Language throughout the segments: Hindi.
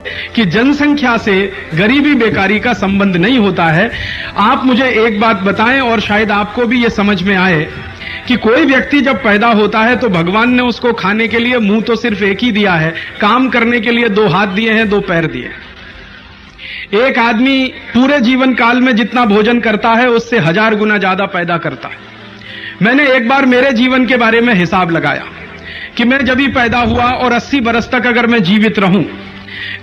कि जनसंख्या से गरीबी बेकारी का संबंध नहीं होता है। आप मुझे एक बात बताएं और शायद आपको भी ये समझ में आए कि कोई व्यक्ति जब पैदा होता है तो भगवान ने उसको खाने के लिए मुंह तो सिर्फ एक ही दिया है, काम करने के लिए 2 हाथ दिए हैं, 2 पैर दिए। एक आदमी पूरे जीवन काल में जितना भोजन करता है उससे 1000 गुना ज्यादा पैदा करता है। मैंने एक बार मेरे जीवन के बारे में हिसाब लगाया कि मैं जब ही पैदा हुआ और 80 बरस तक अगर मैं जीवित रहूं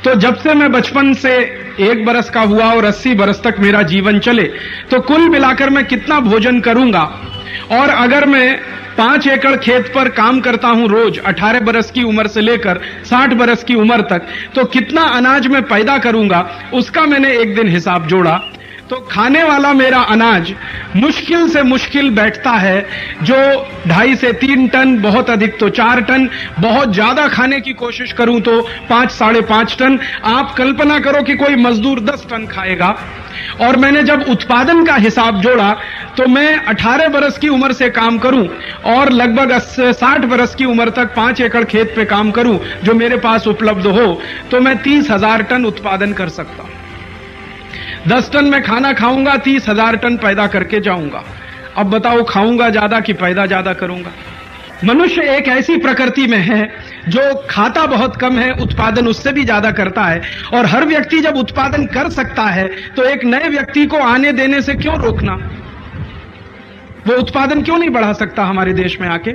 तो जब से मैं बचपन से 1 बरस का हुआ और 80 बरस तक मेरा जीवन चले तो कुल मिलाकर मैं कितना भोजन करूंगा। और अगर मैं 5 एकड़ खेत पर काम करता हूं रोज 18 बरस की उम्र से लेकर 60 बरस की उम्र तक, तो कितना अनाज मैं पैदा करूंगा उसका मैंने एक दिन हिसाब जोड़ा। तो खाने वाला मेरा अनाज मुश्किल से मुश्किल बैठता है जो 2.5 से 3 टन, बहुत अधिक तो 4 टन, बहुत ज्यादा खाने की कोशिश करूं तो 5 साढ़े 5 टन। आप कल्पना करो कि कोई मजदूर 10 टन खाएगा। और मैंने जब उत्पादन का हिसाब जोड़ा तो मैं 18 बरस की उम्र से काम करूं और लगभग 60 बरस की उम्र तक 5 एकड़ खेत पे काम करूं जो मेरे पास उपलब्ध हो, तो मैं 30,000 टन उत्पादन कर सकता हूं। 10 टन मैं खाना खाऊंगा, 30,000 टन पैदा करके जाऊंगा। अब बताओ खाऊंगा ज्यादा कि पैदा ज्यादा करूंगा? मनुष्य एक ऐसी प्रकृति में है जो खाता बहुत कम है, उत्पादन उससे भी ज्यादा करता है। और हर व्यक्ति जब उत्पादन कर सकता है तो एक नए व्यक्ति को आने देने से क्यों रोकना? वो उत्पादन क्यों नहीं बढ़ा सकता हमारे देश में आके?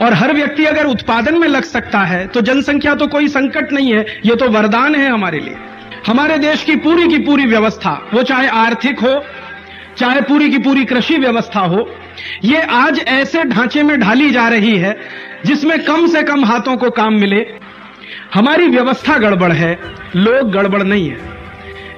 और हर व्यक्ति अगर उत्पादन में लग सकता है तो जनसंख्या तो कोई संकट नहीं है, ये तो वरदान है हमारे लिए। हमारे देश की पूरी व्यवस्था, वो चाहे आर्थिक हो चाहे पूरी की पूरी कृषि व्यवस्था हो, ये आज ऐसे ढांचे में ढाली जा रही है जिसमें कम से कम हाथों को काम मिले। हमारी व्यवस्था गड़बड़ है, लोग गड़बड़ नहीं है।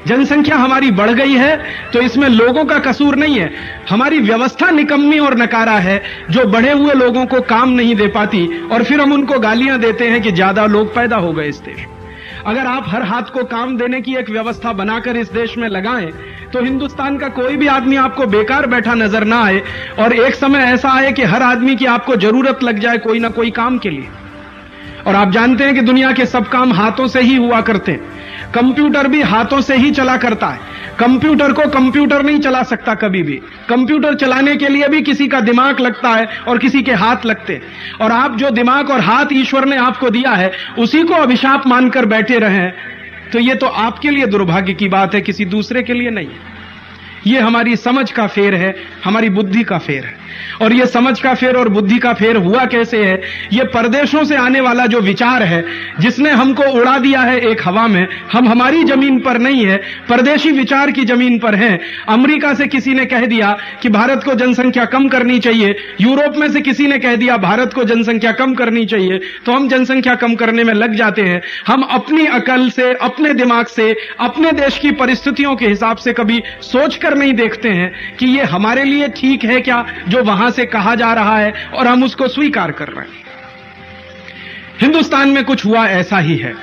जनसंख्या हमारी बढ़ गई है तो इसमें लोगों का कसूर नहीं है, हमारी व्यवस्था निकम्मी और नकारा है जो बढ़े हुए लोगों को काम नहीं दे पाती और फिर हम उनको गालियां देते हैं कि ज्यादा लोग पैदा हो गए इस देश में। अगर आप हर हाथ को काम देने की एक व्यवस्था बनाकर इस देश में लगाएं तो हिंदुस्तान का कोई भी आदमी आपको बेकार बैठा नजर ना आए और एक समय ऐसा आए कि हर आदमी की आपको जरूरत लग जाए कोई ना कोई काम के लिए। और आप जानते हैं कि दुनिया के सब काम हाथों से ही हुआ करते हैं। कंप्यूटर भी हाथों से ही चला करता है। कंप्यूटर को कंप्यूटर नहीं चला सकता कभी भी। कंप्यूटर चलाने के लिए भी किसी का दिमाग लगता है और किसी के हाथ लगते हैं। और आप जो दिमाग और हाथ ईश्वर ने आपको दिया है उसी को अभिशाप मानकर बैठे रहें तो ये तो आपके लिए दुर्भाग्य की बात है, किसी दूसरे के लिए नहीं। ये हमारी समझ का फेर है, हमारी बुद्धि का फेर है। और ये समझ का फेर और बुद्धि का फेर हुआ कैसे है? ये परदेशों से आने वाला जो विचार है जिसने हमको उड़ा दिया है एक हवा में। हम हमारी जमीन पर नहीं है, परदेशी विचार की जमीन पर हैं। अमेरिका से किसी ने कह दिया कि भारत को जनसंख्या कम करनी चाहिए, यूरोप में से किसी ने कह दिया भारत को जनसंख्या कम करनी चाहिए, तो हम जनसंख्या कम करने में लग जाते हैं। हम अपनी अकल से, अपने दिमाग से, अपने देश की परिस्थितियों के हिसाब से कभी सोचकर नहीं देखते हैं कि ये हमारे लिए ठीक है क्या जो वहां से कहा जा रहा है और हम उसको स्वीकार कर रहे हैं। हिंदुस्तान में कुछ हुआ ऐसा ही है।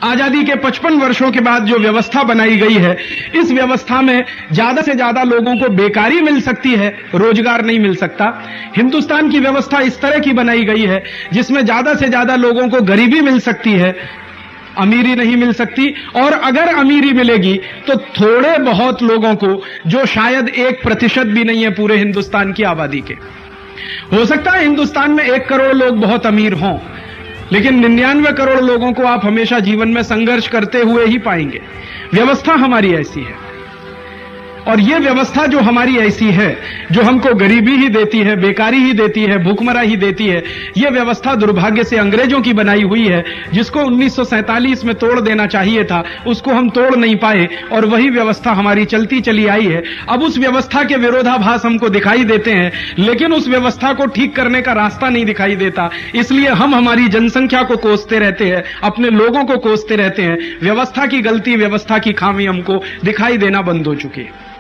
आजादी के 55 वर्षों के बाद जो व्यवस्था बनाई गई है, इस व्यवस्था में ज्यादा से ज्यादा लोगों को बेकारी मिल सकती है, रोजगार नहीं मिल सकता। हिंदुस्तान की व्यवस्था इस तरह की बनाई गई है जिसमें ज्यादा से ज्यादा लोगों को गरीबी मिल सकती है, अमीरी नहीं मिल सकती। और अगर अमीरी मिलेगी तो थोड़े बहुत लोगों को, जो शायद 1% भी नहीं है पूरे हिंदुस्तान की आबादी के। हो सकता है हिंदुस्तान में 1 करोड़ लोग बहुत अमीर हों, लेकिन 99 करोड़ लोगों को आप हमेशा जीवन में संघर्ष करते हुए ही पाएंगे। व्यवस्था हमारी ऐसी है। और ये व्यवस्था जो हमारी ऐसी है, जो हमको गरीबी ही देती है, बेकारी ही देती है, भूखमरा ही देती है, ये व्यवस्था दुर्भाग्य से अंग्रेजों की बनाई हुई है, जिसको 1947 में तोड़ देना चाहिए था, उसको हम तोड़ नहीं पाए और वही व्यवस्था हमारी चलती चली आई है। अब उस व्यवस्था के विरोधाभास हमको दिखाई देते हैं, लेकिन उस व्यवस्था को ठीक करने का रास्ता नहीं दिखाई देता। इसलिए हम हमारी जनसंख्या को कोसते रहते हैं, अपने लोगों को कोसते रहते हैं। व्यवस्था की गलती, व्यवस्था की खामी हमको दिखाई देना बंद हो चुकी है।